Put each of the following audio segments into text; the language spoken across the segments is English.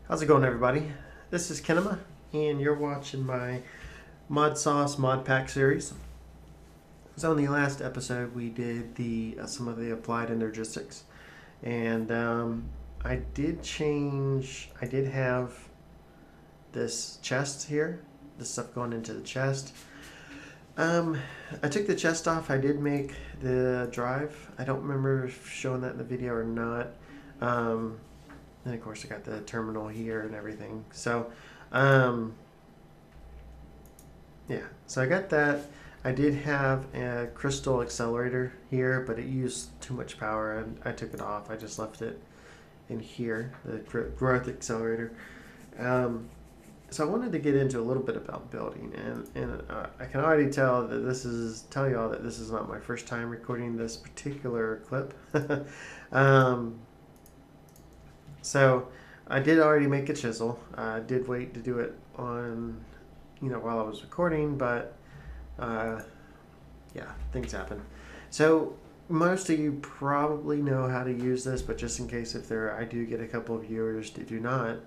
How's it going, everybody? This is Kinema, and you're watching my Modsauce mod pack series. So in the last episode, we did the some of the applied energistics, and I did change. I did have this chest here, this stuff going into the chest. Um, I took the chest off. I did make the drive. I don't remember showing that in the video or not. Um, and of course, I got the terminal here and everything. So, um, yeah. So I got that. I did have a crystal accelerator here, but it used too much power, and I took it off. I just left it in here, the growth accelerator. Um, so I wanted to get into a little bit about building, and I can already tell that tell y'all that this is not my first time recording this particular clip. um, so I did already make a chisel. I did wait to do it on, while I was recording, but uh, yeah, things happen. So most of you probably know how to use this, but just in case I do get a couple of viewers that do not,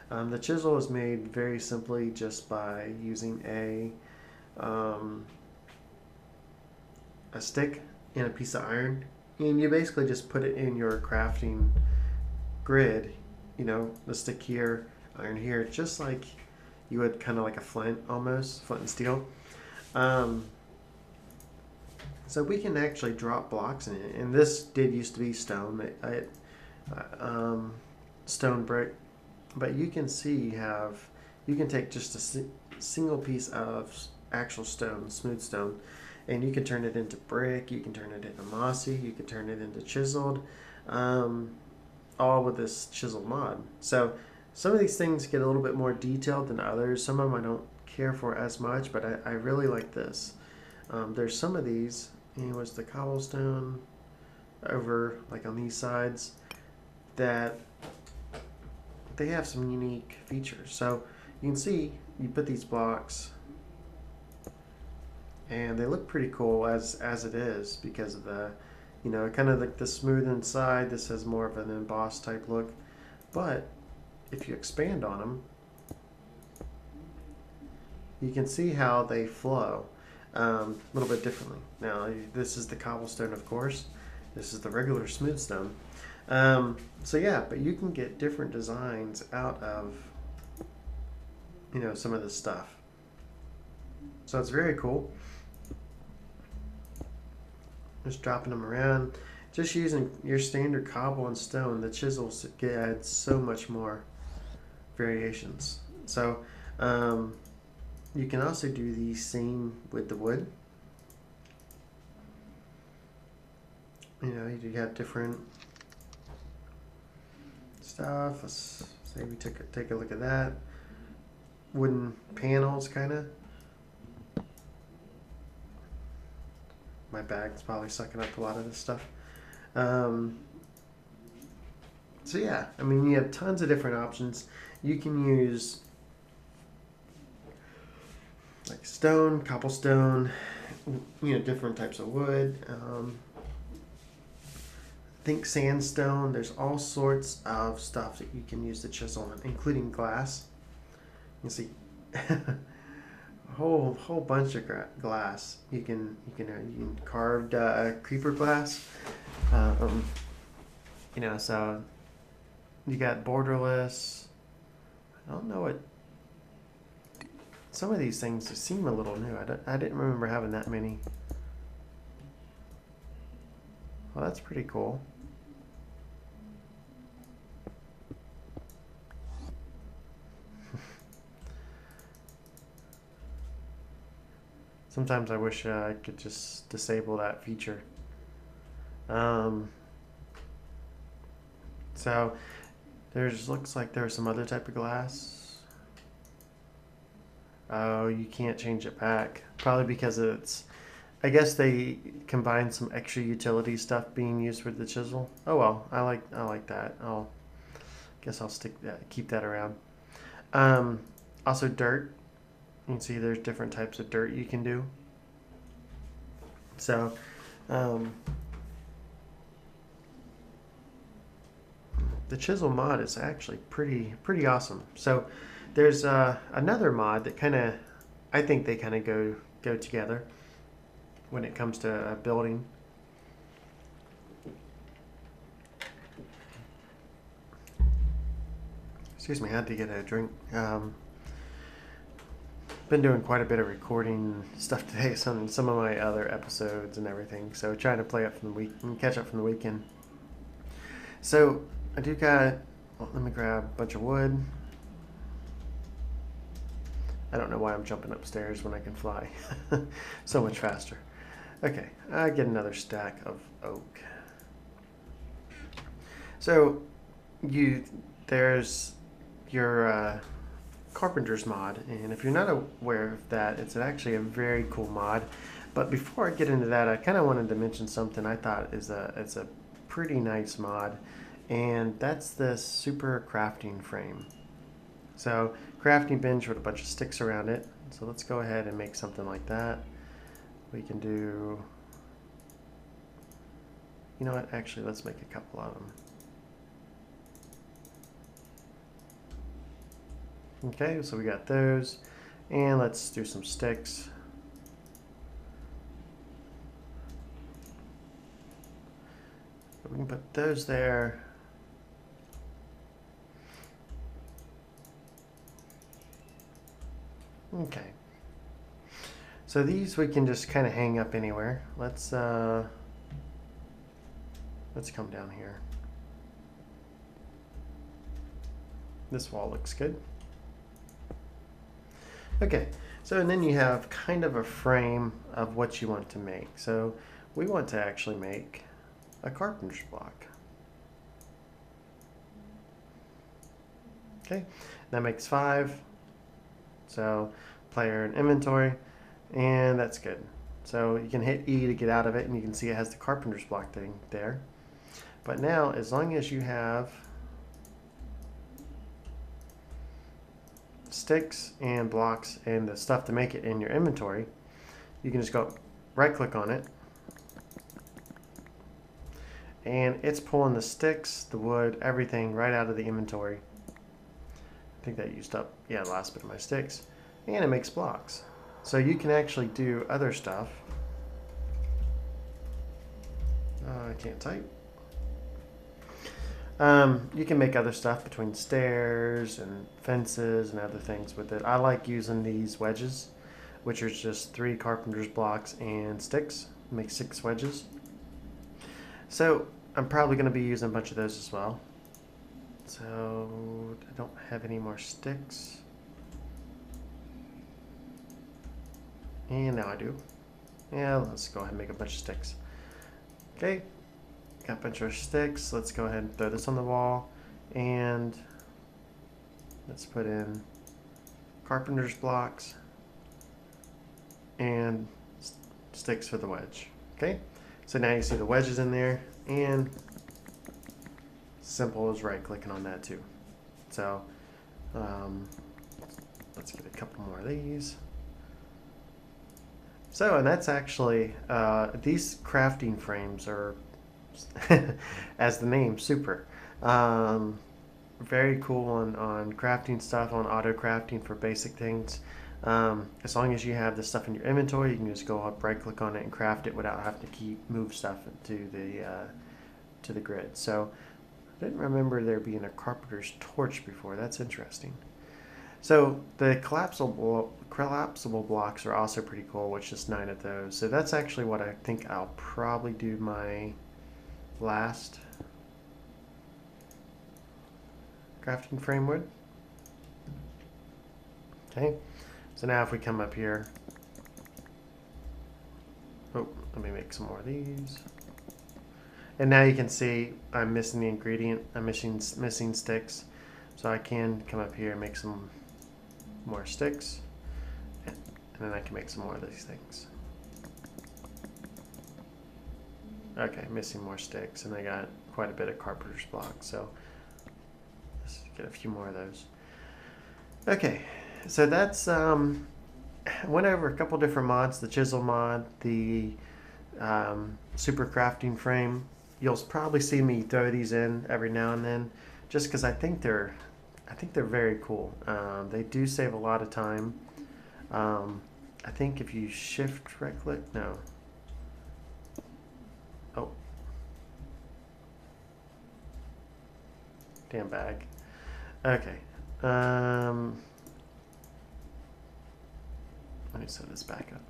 the chisel is made very simply just by using a stick and a piece of iron, and you basically just put it in your crafting grid. The stick here, iron here, just like you would kind of like a flint, almost flint and steel. Um, so we can actually drop blocks in it, and this did used to be stone. Stone brick, but you can see you can take just a single piece of actual stone, smooth stone, and you can turn it into brick. You can turn it into mossy. You can turn it into chiseled. All with this chisel mod. So some of these things get a little bit more detailed than others. Some of them I don't care for as much, but I really like this. There's some of these, was the cobblestone over like on these sides, that they have some unique features. So you can see you put these blocks and they look pretty cool as it is, because of the kind of like the smooth inside. This has more of an embossed type look, but if you expand on them, you can see how they flow a little bit differently. Now, this is the cobblestone, of course. This is the regular smooth stone. So yeah, but you can get different designs out of some of this stuff. So it's very cool. Just dropping them around. Just using your standard cobble and stone, the chisels add so much more variations. So you can also do the same with the wood. You have different stuff. Let's say we take a look at that. Wooden panels, kind of. My bag's probably sucking up a lot of this stuff. So yeah, I mean, you have tons of different options. You can use like stone, cobblestone, different types of wood. Think sandstone. There's all sorts of stuff that you can use the chisel on, including glass. You can see a whole bunch of glass. You can carved creeper glass. So you got borderless. I don't know what. Some of these things seem a little new. I didn't remember having that many. Well, that's pretty cool. Sometimes I wish I could just disable that feature. So looks like there's some other type of glass. Oh, you can't change it back. Probably because I guess they combine some extra utility stuff being used with the chisel. Oh well, I like that. Guess I'll keep that around. Also dirt. You can see there's different types of dirt you can do. So, the chisel mod is actually pretty awesome. So there's another mod that kind of, I think they kind of go together when it comes to building. Excuse me, I had to get a drink. Been doing quite a bit of recording stuff today, some of my other episodes and everything. So trying to play up from the week and catch up from the weekend. So I do got. Well, let me grab a bunch of wood. I don't know why I'm jumping upstairs when I can fly so much faster. Okay, I get another stack of oak. So there's your Carpenters mod, and if you're not aware of that, it's actually a very cool mod. But before I get into that, I kind of wanted to mention something I thought it's a pretty nice mod, and that's this super crafting frame. So crafting bench with a bunch of sticks around it. So let's go ahead and make something like that. We can do, you know what, actually let's make a couple of them. Okay, so we got those, and let's do some sticks. We can put those there. Okay. So these we can just kind of hang up anywhere. Let's come down here. This wall looks good. Okay, so and then you have kind of a frame of what you want to make. So we want to actually make a carpenter's block. Okay, that makes 5. So player and inventory, and that's good. So you can hit E to get out of it, and you can see it has the carpenter's block thing there. But now, as long as you have sticks and blocks and the stuff to make it in your inventory, you can just go right click on it, and it's pulling the sticks, the wood, everything right out of the inventory. I think that used up, yeah, the last bit of my sticks, and it makes blocks. So you can actually do other stuff. I can't type. You can make other stuff between stairs and fences and other things with it. I like using these wedges, which are just 3 carpenter's blocks and sticks. Make 6 wedges. So I'm probably going to be using a bunch of those as well. So I don't have any more sticks. And now I do. Yeah, let's go ahead and make a bunch of sticks. Okay, got a bunch of sticks. Let's go ahead and throw this on the wall, and let's put in carpenter's blocks and sticks for the wedge. Okay, so now you see the wedges in there, and simple as right clicking on that too. So let's get a couple more of these. So, and that's actually, these crafting frames are, as the name, super. Very cool on crafting stuff, on auto crafting for basic things. As long as you have the stuff in your inventory, you can just go up, right click on it, and craft it without having to move stuff to the grid. So I didn't remember there being a carpenter's torch before. That's interesting. So the collapsible blocks are also pretty cool, which is 9 of those. So that's actually what I think I'll probably do my last crafting frame wood. Okay, so now if we come up here, oh, let me make some more of these. And now you can see I'm missing the ingredient. I'm missing sticks. So I can come up here and make some more sticks, and then I can make some more of these things. Okay, missing more sticks, and I got quite a bit of carpenter's blocks, so let's get a few more of those. Okay, so that's went over a couple different mods: the chisel mod, the super crafting frame. You'll probably see me throw these in every now and then, just because I think they're very cool. They do save a lot of time. I think if you shift right click, no. Oh. Damn bag. Okay. Let me set this back up.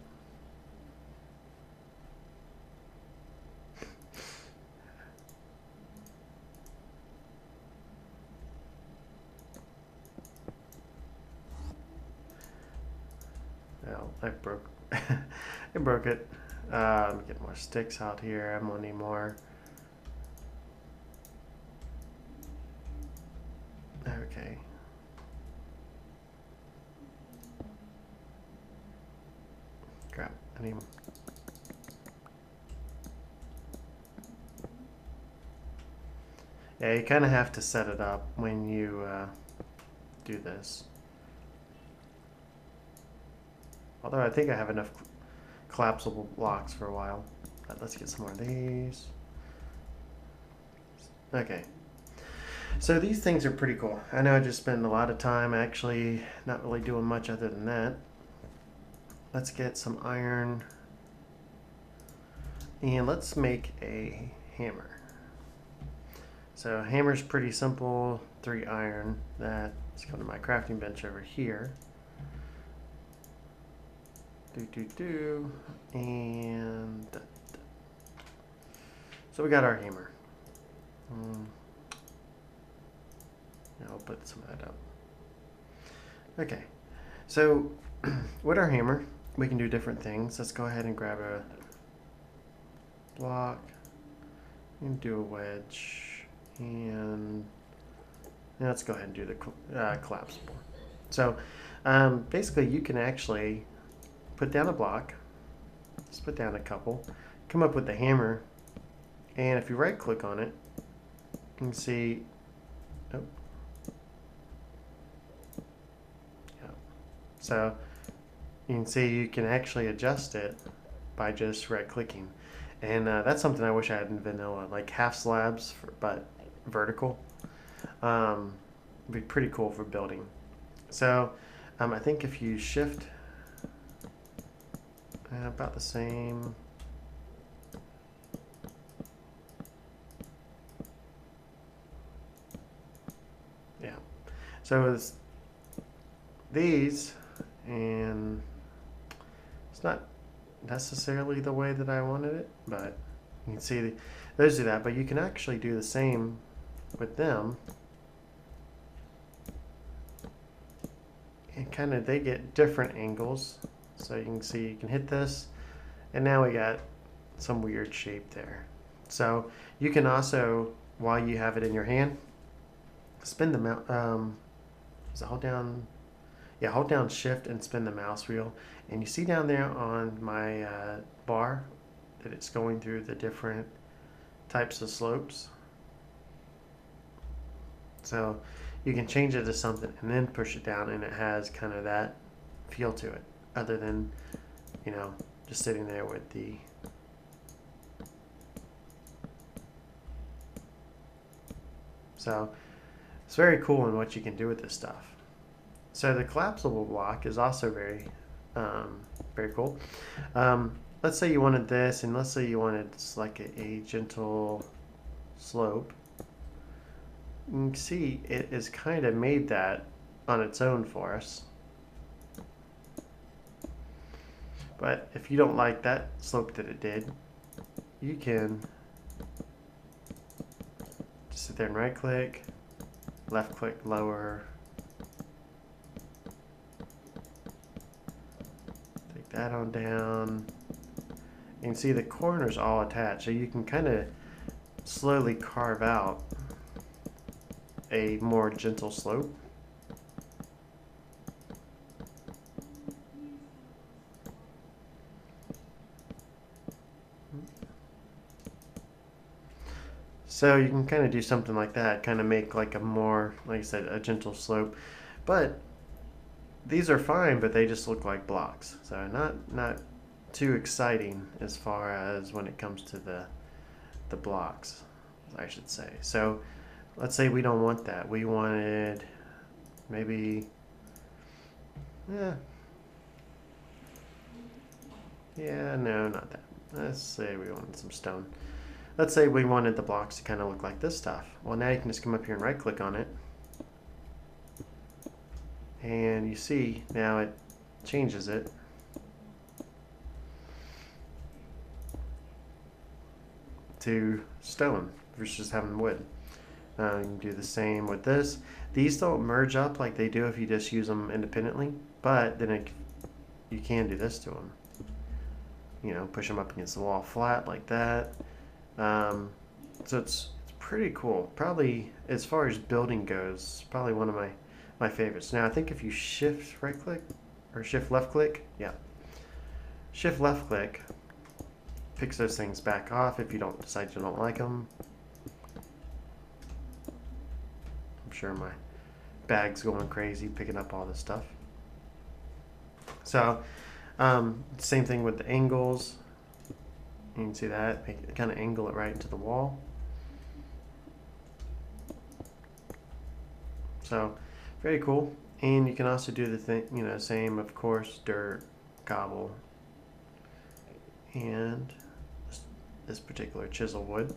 Well, I broke I broke it. Let me get more sticks out here. I'm gonna need more. Okay. Crap. I need. Yeah, you kind of have to set it up when you do this. Although I think I have enough collapsible blocks for a while. Let's get some more of these. Okay. So these things are pretty cool. I know I just spent a lot of time actually not really doing much other than that. Let's get some iron. And let's make a hammer. So a hammer's pretty simple, 3 iron. Let's go to my crafting bench over here. And so we got our hammer. I'll put some of that up. Okay, so with our hammer, we can do different things. Let's go ahead and grab a block and do a wedge, and let's go ahead and do the collapsible. So basically, you can actually put down a block. Let's put down a couple. Come up with the hammer, and if you right click on it, you can see. Oh. Yeah. So you can see you can actually adjust it by just right clicking, and that's something I wish I had in vanilla, like half slabs, but vertical. Would be pretty cool for building. So I think if you shift. About the same. Yeah. So it's these, and it's not necessarily the way that I wanted it, but you can see those do that. But you can actually do the same with them, and kind of they get different angles. So you can see you can hit this, and now we got some weird shape there. So you can also, while you have it in your hand, spin the mouse. Hold down? Yeah, hold down Shift and spin the mouse wheel, and you see down there on my bar that it's going through the different types of slopes. So you can change it to something and then push it down, and it has kind of that feel to it. Other than, just sitting there with the so it's very cool in what you can do with this stuff. So the collapsible block is also very very cool. Let's say you wanted this, and let's say you wanted like a gentle slope. You can see it is kind of made that on its own for us. But if you don't like that slope that it did, you can just sit there and right click, left click, lower. Take that on down. You can see the corners all attached, so you can kind of slowly carve out a more gentle slope. So you can kind of do something like that, kind of make like a more, like I said, a gentle slope. But these are fine, but they just look like blocks. So not too exciting as far as when it comes to the blocks, I should say. So let's say we don't want that. We wanted maybe, yeah, no, not that. Let's say we wanted some stone. Let's say we wanted the blocks to kind of look like this stuff. Well, now you can just come up here and right click on it. And you see now it changes it to stone versus having wood. You can do the same with this. These don't merge up like they do if you just use them independently, but then you can do this to them. You know, push them up against the wall flat like that. So it's pretty cool. Probably, as far as building goes, probably one of my favorites. Now I think if you shift right click or shift left click, yeah, shift left click picks those things back off if you decide you don't like them. I'm sure my bag's going crazy picking up all this stuff. So same thing with the angles. You can see that, kind of angle it right into the wall. So very cool. And you can also do the thing, you know, same, of course, dirt, cobble, and this particular chisel wood.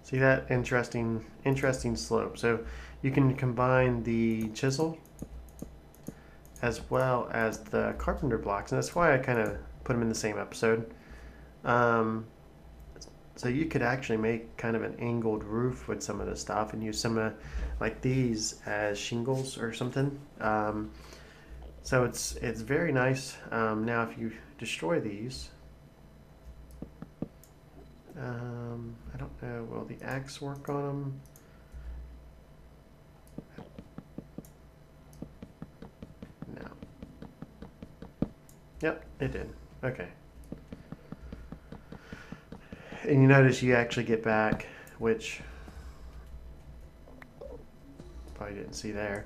See that interesting slope. So you can combine the chisel as well as the carpenter blocks, and that's why I kind of put them in the same episode. So you could actually make kind of an angled roof with some of this stuff and use some of like these as shingles or something. So it's very nice. Now if you destroy these, I don't know, will the axe work on them? No. Yep, it did. Okay. And you notice you actually get back, which probably didn't see there.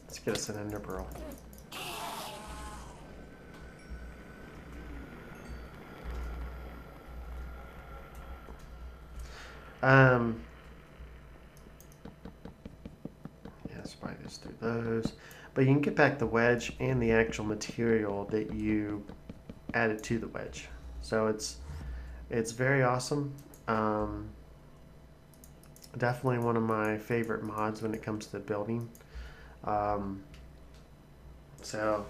Let's get us an ender pearl. Yeah, let's probably just do those. But you can get back the wedge and the actual material that you added to the wedge. So it's very awesome. Definitely one of my favorite mods when it comes to building. So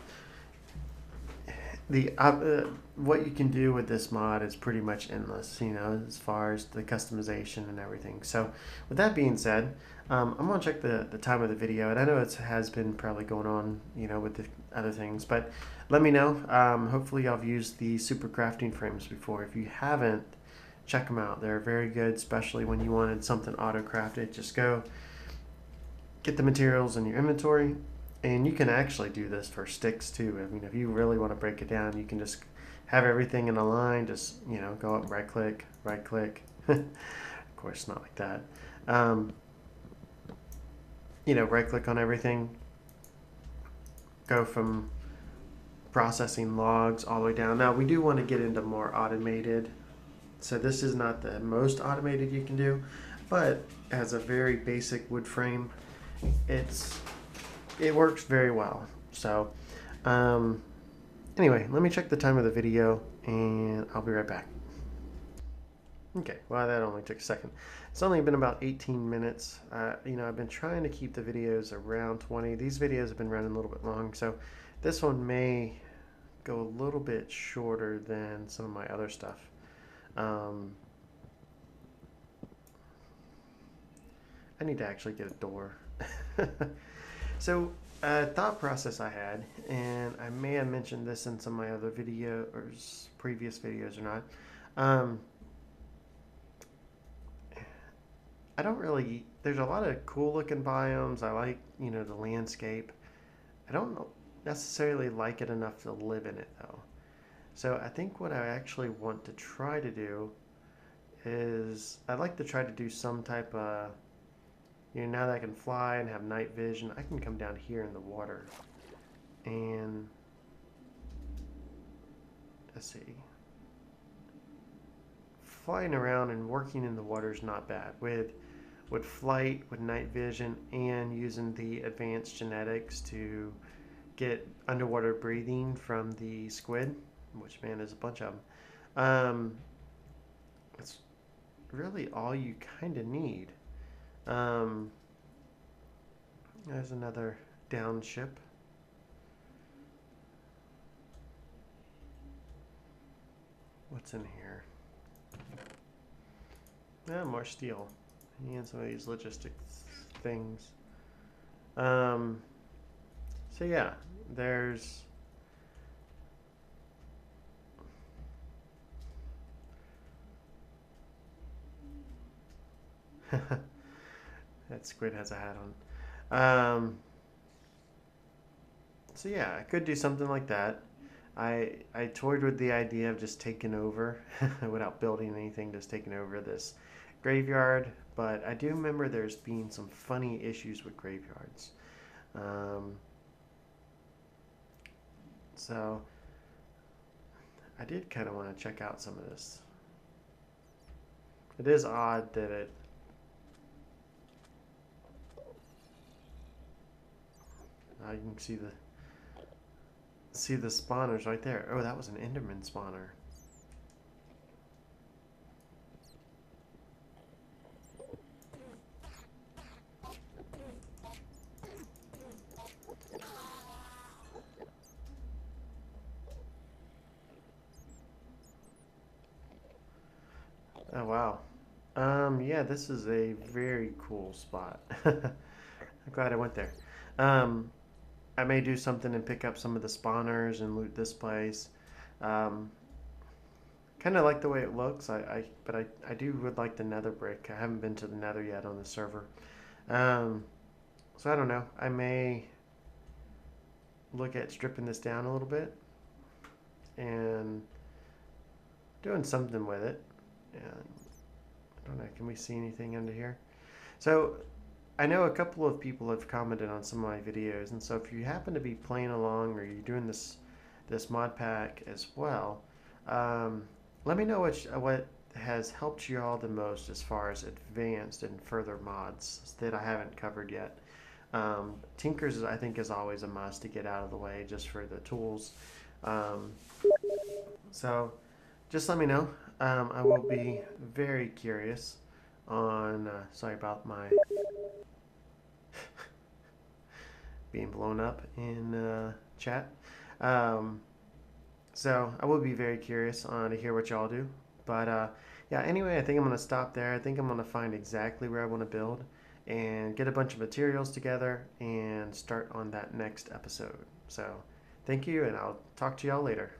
the what you can do with this mod is pretty much endless, you know, as far as the customization and everything. So with that being said, I'm going to check the time of the video, and I know it has been probably going on, you know, with the other things, but let me know. Hopefully y'all have used the super crafting frames before. If you haven't, check them out. They're very good, especially when you wanted something auto crafted. Just go get the materials in your inventory, and you can actually do this for sticks too. I mean, if you really want to break it down, you can just have everything in a line. Just, you know, go up, right click. Of course, not like that. You know, right click on everything. Go from processing logs all the way down. Now we do want to get into more automated. So this is not the most automated you can do, but as a very basic wood frame, it works very well. So anyway, let me check the time of the video and I'll be right back. Okay, well that only took a second. It's only been about 18 minutes. You know, I've been trying to keep the videos around 20. These videos have been running a little bit long, so this one may go a little bit shorter than some of my other stuff. I need to actually get a door. So thought process I had, and I may have mentioned this in some of my other videos, previous videos or not. I don't really, there's a lot of cool looking biomes. I like, you know, the landscape. I don't necessarily like it enough to live in it though. So I think what I actually want to try to do is I'd like to try to do some type of, you know, now that I can fly and have night vision, I can come down here in the water and let's see. flying around and working in the water is not bad. With flight, with night vision, and using the advanced genetics to get underwater breathing from the squid, which man is a bunch of them. It's really all you kind of need. Um, there's another down ship. What's in here? More steel. And some of these logistics things. So yeah, there's that squid has a hat on. So yeah, I could do something like that. I toyed with the idea of just taking over without building anything, just taking over this graveyard. But I do remember there's been some funny issues with graveyards. Um, so I did kind of want to check out some of this. It is odd that you can see the spawners right there. Oh, that was an Enderman spawner. Oh wow. Yeah, this is a very cool spot. I'm glad I went there. Um, I may do something and pick up some of the spawners and loot this place. Um, kind of like the way it looks. I do would like the Nether brick. I haven't been to the Nether yet on the server. Um, so I don't know. I may look at stripping this down a little bit and doing something with it. And I don't know. Can we see anything under here? So I know a couple of people have commented on some of my videos, and so if you happen to be playing along or you're doing this mod pack as well, let me know what has helped you all the most as far as advanced and further mods that I haven't covered yet. Tinkers, I think, is always a must to get out of the way just for the tools. Um, so just let me know. I will be very curious on. Sorry about my being blown up in chat. Um, so I will be very curious to hear what y'all do. But yeah, anyway, I think I'm going to stop there. I think I'm going to find exactly where I want to build and get a bunch of materials together and start on that next episode. So thank you, and I'll talk to y'all later.